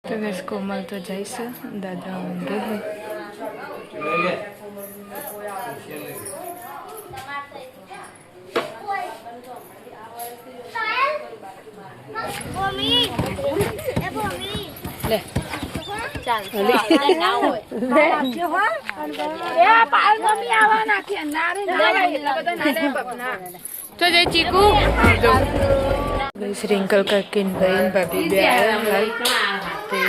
તો બસ કોમલ તો જઈશ દાદા ઊંઘે હે લે ચાલ ના હોય લે હો એ પાલ મમ્મી આવા નાખી નારે ના બધા નાડે બપના તો જઈ ચીકુ જો ગઈસ रिंकल का किन भाई भाभी भी आया भाई ते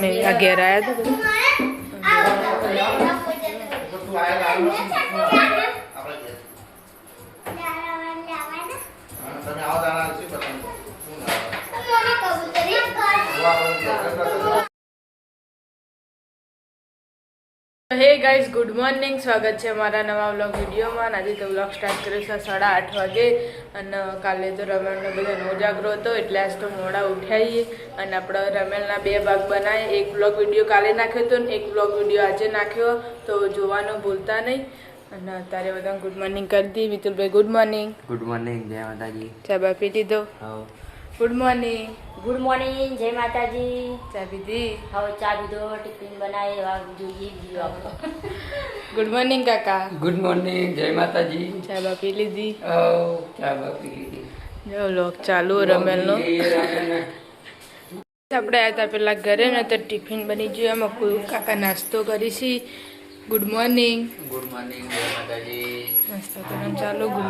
मैं आगे आया था हे गाइस गुड मॉर्निंग स्वागत है हमारा नवा व्लॉग वीडियो में आज तो व्लॉग स्टार्ट करे 8:30 वागे અને કાલે તો રમેલનો બધાનો ઉજાગરો હતો એટલે આજ તો મોડા ઉઠાઈએ અને આપણે રમેલના બે ભાગ બનાવી એક વ્લોગ વિડિયો કાલે નાખ્યો તો ને એક વ્લોગ વિડિયો આજે નાખ્યો તો જોવાનું ભૂલતા નહીં અને અત્યારે બધા ગુડ મોર્નિંગ કરી દી વિતુલભાઈ ગુડ મોર્નિંગ જય માતાજી ચા બા પી લીધો હા ગુડ મોર્નિંગ જય માતાજી ચા પીધી હવે ચા પીધો ટિફિન બનાવી વાગ જોઈએ જીવો આપણો ગુડ મોર્નિંગ કાકા ગુડ મોર્નિંગ જય માતાજી ચા બા પી લીધી ચા બાપી લીધી જો લોક ચાલુ રમેલનો આપણે આવ્યા હતા પેલા ઘરે ને તો ટિફિન બની ગયું એમાં કોઈ કાકા નાસ્તો કરીશી ગુડ મોર્નિંગ જય માતાજી નાસ્તો કરવાનું ચાલુ ગુડ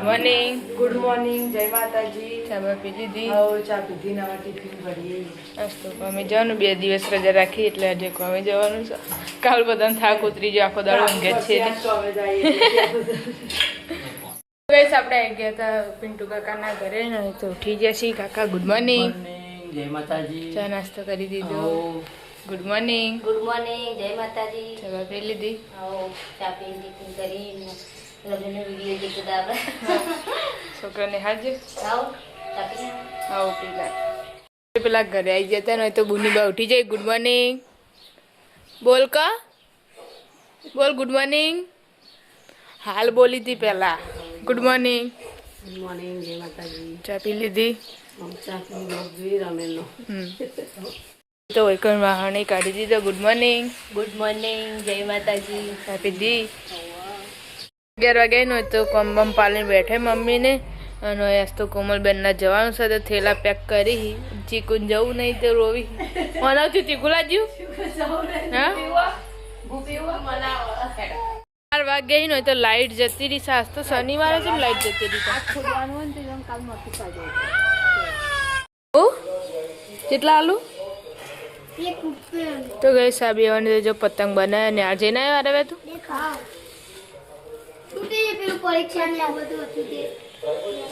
મોર્નિંગ જય માતાજી ચા બા પી લીધી ચા પીધી નવા ટિફિન ભરીએ નાસ્તો અમે જવાનું 2 દિવસ રજા રાખી એટલે આજે અમે જવાનું છે કાલ બધાને થાક ઉતરી ગયો આખો દાડો ઊંઘે છે ગઈસ આપણે આવી ગયા હતા પિન્ટુ કાકાના ઘરે ને તો ઉઠી ગયા છીએ કાકા ગુડ મોર્નિંગ જય માતાજી ચા નાસ્તો કરી દીધો ગુડ મોર્નિંગ જય માતાજી ચા બા પી લીધી ચા પી ટિફિન કરી રજૂનો વિડીયો જોતા આપણે છોકરાને હાજર આવો ચા પી આવો પેલા ઘરે આવી જતા ને તો બુની બા ઉઠી જાય ગુડ મોર્નિંગ બોલ ગુડ મોર્નિંગ હાલ બોલી હતી પહેલા ગુડ મોર્નિંગ જય માતાજી ચા પી લીધી ચા પી જોઈ રમેલનો તો એકણ વાહણી કાઢી દીધો ગુડ મોર્નિંગ જય માતાજી ચા પીધી 11 વાગે નો તો કમ પાલીને બેઠે મમ્મીને અને આજ તો કોમલબેનના જવાનું છે તો થેલા પેક કરી ચીકુન જવું નહીં તો રોવી મનાવતી ચીકુ લાગ્યું હા 4 વાગે નો તો લાઈટ જતી રહી સાસ તો શનિવારે છે લાઈટ જતી રહી કેટલા આલુ તો ગઈ સાબી જો પતંગ બનાવે ને આજે ના આવ્યા તું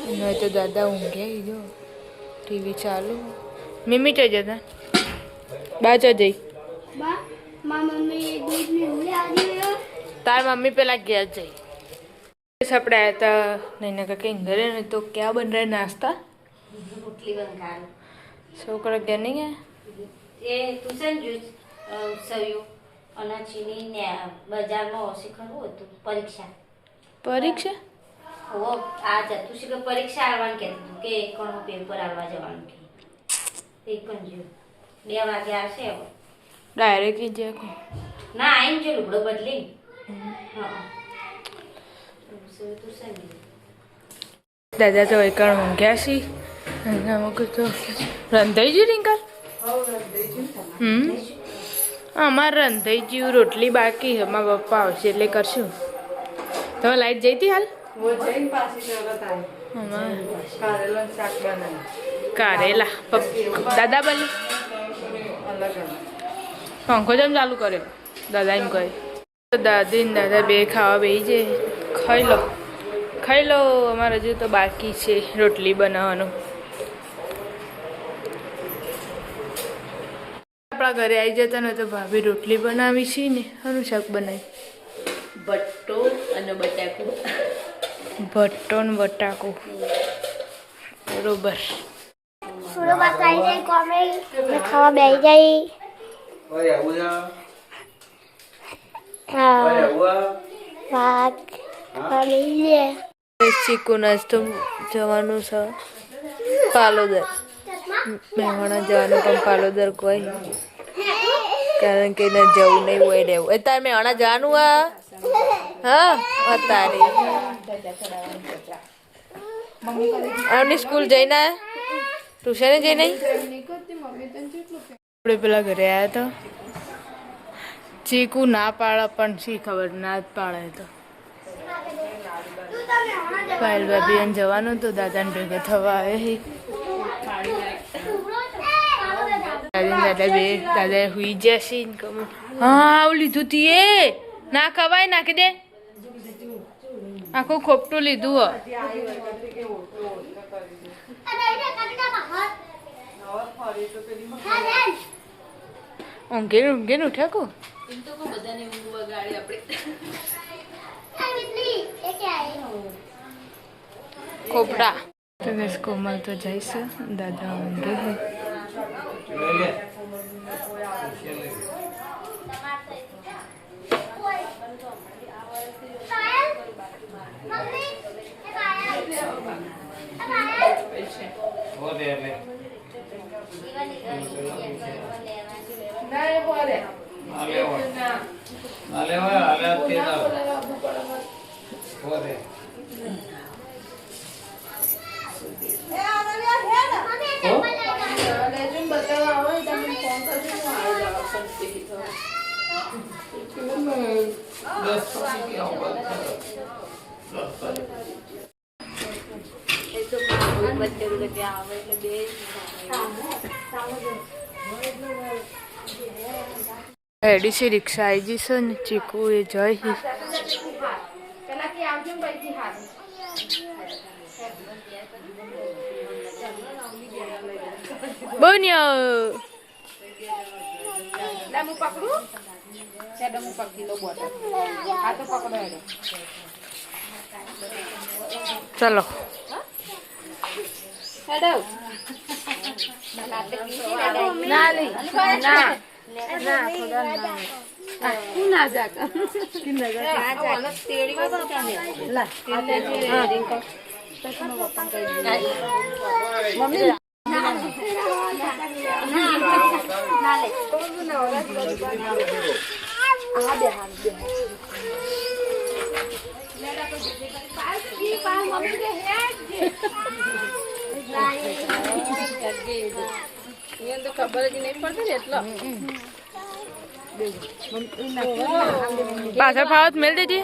નહીં તો દાદા ઊંઘ્યા જો ટીવી ચાલુ મમ્મી તો જતા બા ચો જઈ તાર મમ્મી પેલા ગયા જઈ આપણે આવ્યા હતા નૈના કાકા ઘરે ને તો ક્યાં બન રહ્યા નાસ્તા રોટલી બંધાર છોકરા ગયા નહીં ગયા એ ટ્યુશન જ્યુસ સવ્યું અને ચીની ને બજારમાં શીખવું હતું પરીક્ષા હો આ જતું શીખ પરીક્ષા આવવાનું કહેતું હતું કે કોનો પેપર આવવા જવાનું કે એક પણ જ્યું 2 વાગે આવશે હવે ડાયરેક્ટલી જે ના આવીને જો લુગડો બદલી હા ટ્યુશન દાદા તો એકણ ઊંઘ્યા છી અને અમુક તો રંધાઈ ગયું રિંકલ અમારે રંધાઈ ગયું રોટલી બાકી અમારા પપ્પા આવશે એટલે કરશું તમે લાઈટ જઈ હતી હાલ કારેલા દાદા બોલી પંખો જેમ ચાલુ કર્યો દાદા એમ કહે દાદી ને દાદા બે ખાવા બેસી જાય ખાઈ લો અમારે હજુ તો બાકી છે રોટલી બનાવવાનું આપણા ઘરે આવી જતા ને તો ભાભી રોટલી બનાવી છે ને શાનું શાક બનાવી ભટ્ટો અને બટાકું ભટ્ટો ને બટાકું બરોબર ખાવા બેસી જાય ચીકુ નાસ્તો જવાનું છે પાલોદર મહેમાણા જવાનું પણ પાલોદર કોઈ કારણ કે એને જવું નહીં હોય રહેવું અત્યારે મેં હણા જાનું આ હા અત્યારે આમની સ્કૂલ જઈને ટ્યુશને જઈને આપણે પેલા ઘરે આવ્યા તો ચીકુ ના પાડે પણ શી ખબર ના જ પાડે તો પાયલ ભાભી એને જવાનું તો દાદાને ભેગો થવા આવે દાદા હુઈ જશે હા આવું લીધું તી એ ના ખવાય નાખી દે આખું ખોપટું લીધું ઊંઘે ઊંઘે ઉઠ્યા કો ખોપડા તો બસ કોમલ તો જઈશું દાદા ઊંઘે એડીસી રિક્ષા આવી જશે ને ચીકુ એ જઈ ચલો પાછળ ફાવત મેળ દેજે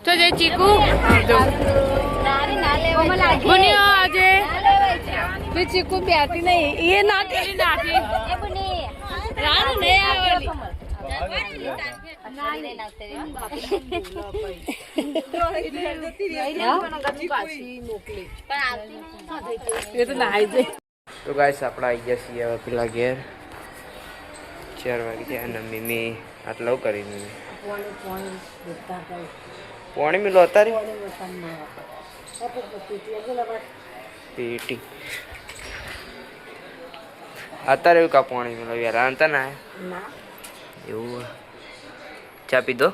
તો જય ચીકુ આજે ચીકુ બેઠી નહીં એ નાખી તો ગાઈસ આપણે આવી ગયા છીએ હવે પેલા ઘેર 4 વાગે છે અને મમ્મી આટલું કરી પાણી મિલો અત્યારે પેટી અત્યારે એવું કા પાણી મિલો યાર આનતા ના એવું ચા પીધો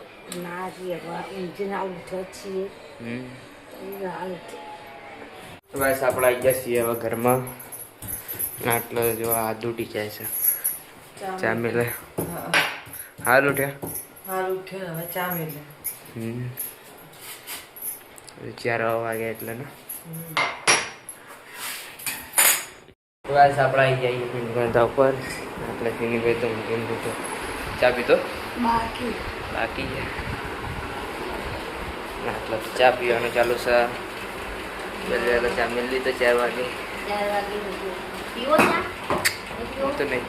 તો ગાઈસ આપણે આવી ગયા છીએ હવે ઘરમાં આટલો જો આ દૂટી જાય છે ચા મેલે હાલ ઉઠ્યા હવે ચા મેલે 4 વાગ્યા એટલે ને બસ આપણે આવી જઈએ પિંડગંધા ઉપર એટલે ફિનીભાઈ તો મૂકીને દીધો ચા પીધો બાકી છે એટલે ચા પીવાનું ચાલુ છે વહેલો ચા મેળ લીધો 4 વાગે તો નહીં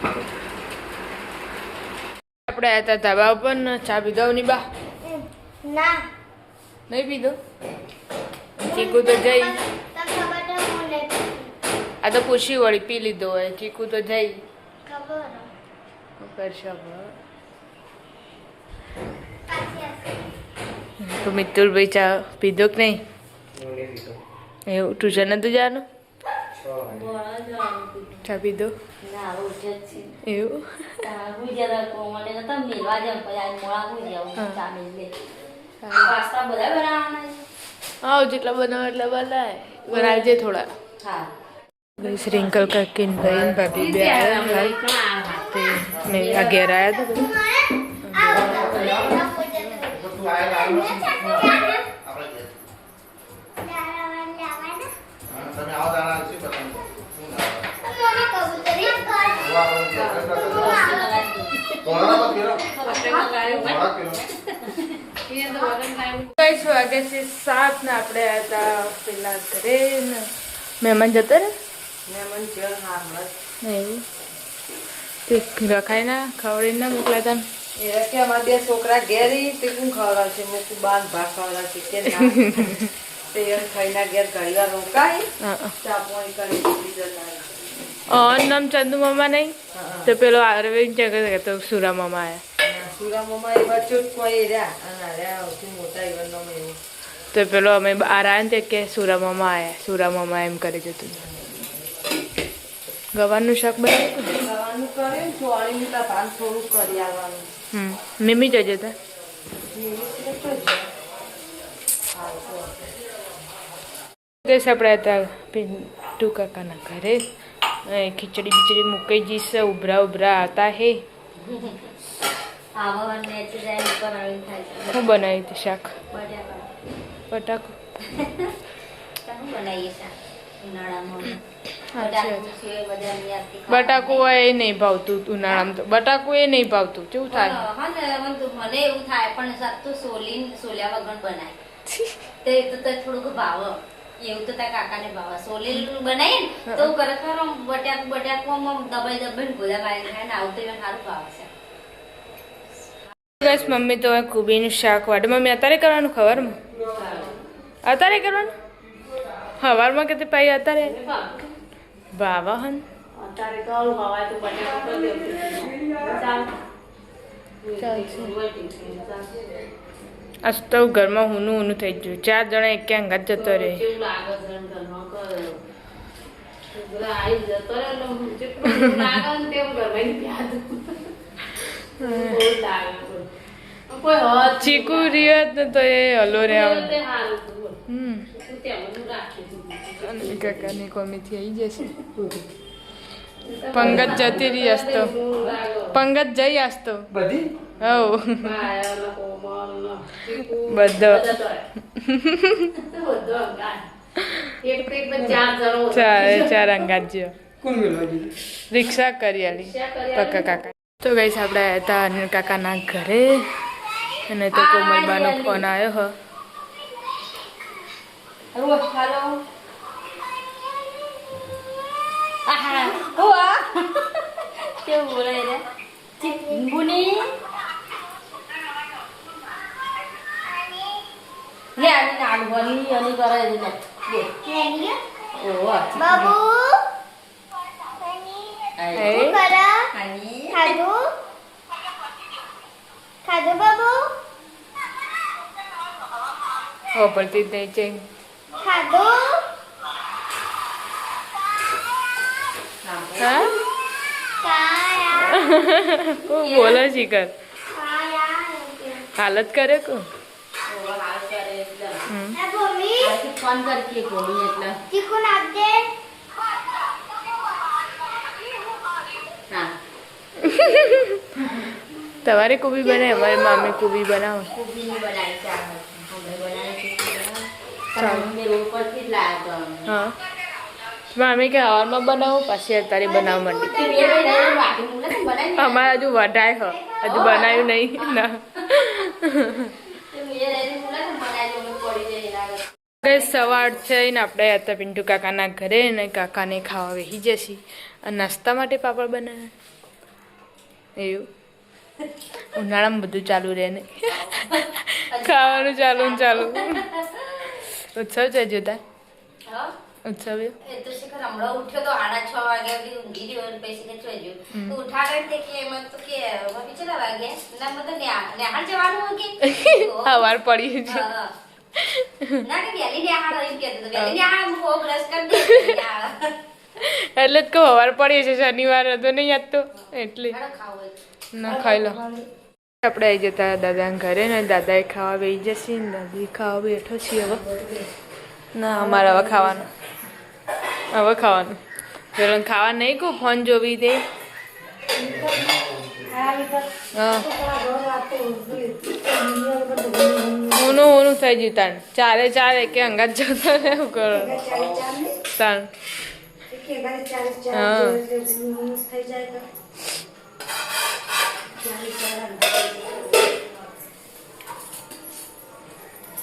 આપણે આવ્યા હતા ધાબા ઉપર ને ચા પીધો ની બા ના નહીં પીધો ચીકુ તો જઈ આ તો પૂછી વળી પી લીધો હોય ચીકુ તો જઈ કરશો તો મિત્તુલભાઈ ચા પીધો કે નહીં એવું ટ્યુશન નતું જવાનું ચા પીધો ના ઉઠે જ છે એવું હું જરા કોમલે નતા મેલવા જાવ પછી આ મોળા હું જાવ હા. ચા મેલ લે પાસ્તા બધા બનાવવાના છે હા જેટલા બનાવો એટલા બનાય બનાવજે થોડા હા બસ રિંકલ કાકીન ભાઈ ભાભી બે આવ્યા તે મેં આ ઘેર આવ્યા કઈ વાગે છે 7 ને આપણે આવ્યા હતા પેલા ઘરે ને મહેમાન જતા ને એવું તે રખાય ના ખવડી ના મોકલાતા ને એ કે અમારા બે છોકરા ઘેરી તે કોણ ખવડાવશે મેં તું બાર ભાગ ખવડાવશે કે ના તે એમ ખાઈના ઘેર ઘડીવાર રોકાય ચા પાણી કરી દીધી જતા નામ ચંદુ મામા નહીં તો પેલો અરવિંદ જગત તો સુરા મામા આવ્યા સુરામોમાં એ વચ્ચે જ કોઈ રહ્યા અને રહ્યા સૌથી મોટા ઈવનનો એવું તો પેલો અમે બહાર આવ્યા ને તે કે સુરા મામા આવ્યા સુરા મામા એમ કરી જતું ગવાનું શાક બનાવ્યું ખાવાનું કર્યું ચોળી મીઠા ભાન થોડું કરી આવવાનું મીમી જજે તા દિવસ આપણે હતા પિન્ટુ કાકાના ઘરે ખીચડી બીચડી મૂકી જઈશે ઉભરા ઉભરા આવતા હે આવો અને તે જાય ઉપર આવીને થાય છે શું બનાવ્યું હતું શાક બટાકા બટાકું શું બનાવીએ શાક ઉનાળામાં સાચી વાત. બટાકું છે બધાની આરતી બટાકું હોય એ નહીં ભાવતું ઉનાળામાં તો બટાકું એ નહીં ભાવતું કેવું થાય હા ને મને એવું થાય પણ સાતું સોલ્યા વગર બનાય તે તો થોડુંક ભાવ એવું તો તારા કાકાને ભાવ સોલેલું બનાવીએ ને તો ખરેખર બટાકું દબાઈ ગોદા મારીને ખાય ને આવું તો એને સારું ભાવ છે બસ મમ્મી તો કુબીનું શાક વાટે મમ્મી અત્યારે કરવાનું ખબરમાં અત્યારે કરવાનું સવારમાં કે તે પાઈ અત્યારે બાવા હન અત્યારે કહું હવાય તો બટાકું કરી ચાલશે આજ તો ઘરમાં ઊનું ઊનું થઈ ગયું 4 જણા એક ક્યાં અંગાત જતો રહે ચીકુ રિયત ને તો એ હલો રે કાકાની કોમીથી આવી જશે પંગત જતી રહી હસતો પંગત જઈ હસતો બધી હવ બધો ચાર અંગાત જેવો કોણ મેળવા દીધું રિક્ષા કરી આલી પક્કા કાકા તો ગઈ આપણે આવ્યા હતા અનિલ કાકાના ઘરે અને તો કોમલબાનો ફોન આવ્યો હ હેલો આહા હુઆ કેવું બોલે રે ચિંગુની લે આની નાગવાની આની કરે છે ને ઓહ બાબુ એ કરા આની ખાધું ખાધું બાબુ હો પડતી જ નહીં છે ખાધું હા કાયા હું બોલે શીખર કાયા હાલત કરે કો હાલ કરે એટલે ના ભૂમિ ફોન કરતી ભૂમિ એટલે ચીકુ નાખજે હા તમારે કુબી બનાવે અમારી મામી કુબી બનાવો કોબીની બનાવી છે અમે બનાવી છે ચાલો. મેં રોડ પરથી જ લાવ્યા તો હા મામી કે હવારમાં બનાવો પાછી અત્યારે બનાવવા માંડી અમારે હજુ વઢાય હજુ બનાવ્યું નહીં ના ગઈ સવાર છે ને આપણે હતા પિન્ટુ કાકાના ઘરે ને કાકાને ખાવા વેહી જશે અને નાસ્તા માટે પાપડ બનાવે એવું ઉનાળામાં બધું ચાલુ રહે ને ખાવાનું ચાલુ ને ચાલુ ઉત્સવ છે જોતા ઉત્સવ એ તો શિખર હમણાં ઉઠ્યો તો 6:30 વાગ્યા સુધી ઊંઘી રહ્યો ને પછી કે ચોઈ તો ઉઠાડે તે કે એમાં તો કે મમ્મી કેટલા વાગ્યા ના મતલબ નેહાળ જવાનું હોય કે વાર પડી છે હા. ના કે વહેલી નેહાળ એમ કહેતો તો વહેલી નેહાળ હું બ્રશ કરી દે નેહાળ. એટલે જ કહું વાર પડી છે શનિવાર હતો નહીં યાદ તો એટલે હાલો ખાવું હોય. ના ખાઈ લો આપણે આવી જતા દાદાના ઘરે ને દાદાએ ખાવા બેસી જશે ને દાદી ખાવા બેઠો છીએ હવે ના અમારે હવે ખાવાનું પેલો ખાવા નહીં કહું ફોન જોવી દે હા ઊનું થઈ ગયું તાન ચારે કે અંગાત જતો ને એવું કરો તાન હા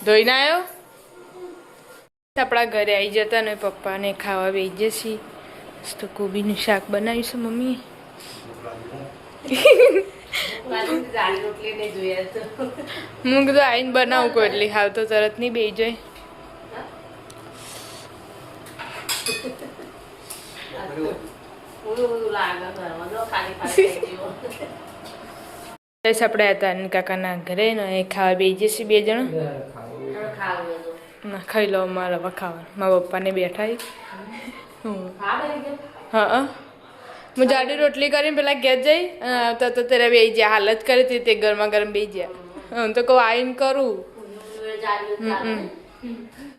ધોઈને આવ્યો આપણા ઘરે આવી જતા ને પપ્પાને ખાવા બેસી જશે તો કોબીનું શાક બનાવ્યું છે મમ્મી હું કીધું આવીને બનાવું કોઈ એટલી હાલ તો તરત નહીં બેસી જાય બસ આપણે હતા ને કાકાના ઘરે ને એ ખાવા બેસી જશે 2 જણા ખાવું હોય તો. ના ખાઈ લો મારે હવે ખાવાનું મારા પપ્પાને બેઠા હા હું જાડી રોટલી કરીને પેલા ઘેર જઈ અને આવતા તો ત્યારે બે જ્યાં હાલત કરી હતી તે ગરમા ગરમ બે જ્યાં હું તો કહું આવીને કરું જાડ્યું